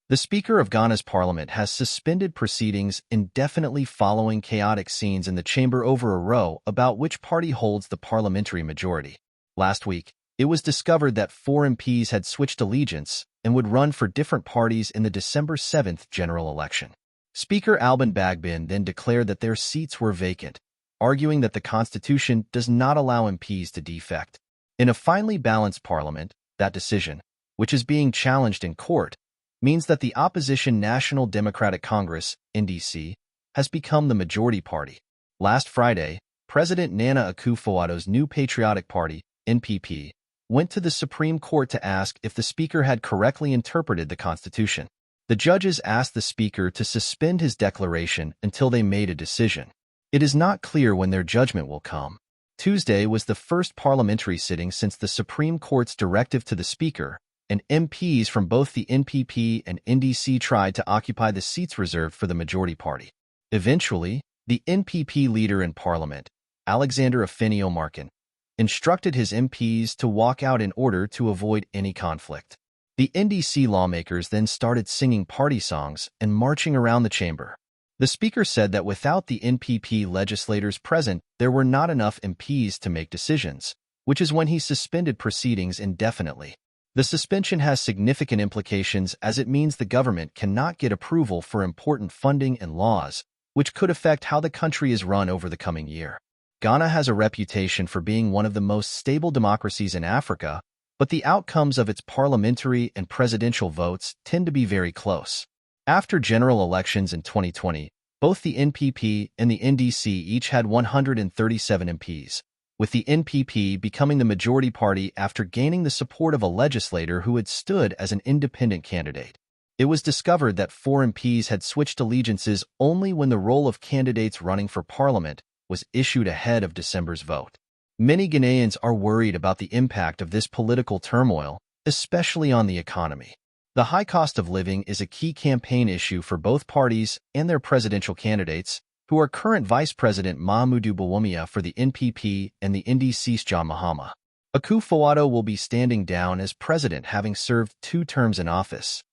The Speaker of Ghana's parliament has suspended proceedings indefinitely following chaotic scenes in the chamber over a row about which party holds the parliamentary majority. Last week, it was discovered that 4 MPs had switched allegiance and would run for different parties in the December 7th general election. Speaker Alban Bagbin then declared that their seats were vacant, arguing that the Constitution does not allow MPs to defect. In a finely balanced parliament, that decision, which is being challenged in court, means that the opposition National Democratic Congress, NDC, has become the majority party. Last Friday, President Nana Akufo-Addo's New Patriotic Party, NPP, went to the Supreme Court to ask if the Speaker had correctly interpreted the Constitution. The judges asked the Speaker to suspend his declaration until they made a decision. It is not clear when their judgment will come. Tuesday was the first parliamentary sitting since the Supreme Court's directive to the Speaker, and MPs from both the NPP and NDC tried to occupy the seats reserved for the majority party. Eventually, the NPP leader in Parliament, Alexander Afenio-Markin, instructed his MPs to walk out in order to avoid any conflict. The NDC lawmakers then started singing party songs and marching around the chamber. The Speaker said that without the NPP legislators present, there were not enough MPs to make decisions, which is when he suspended proceedings indefinitely. The suspension has significant implications as it means the government cannot get approval for important funding and laws, which could affect how the country is run over the coming year. Ghana has a reputation for being one of the most stable democracies in Africa, but the outcomes of its parliamentary and presidential votes tend to be very close. After general elections in 2020, both the NPP and the NDC each had 137 MPs, with the NPP becoming the majority party after gaining the support of a legislator who had stood as an independent candidate. It was discovered that 4 MPs had switched allegiances only when the roll of candidates running for parliament was issued ahead of December's vote. Many Ghanaians are worried about the impact of this political turmoil, especially on the economy. The high cost of living is a key campaign issue for both parties and their presidential candidates, who are current Vice President Mahamudu Bawumia for the NPP and the NDC's John Mahama. Akufo-Addo will be standing down as president having served 2 terms in office.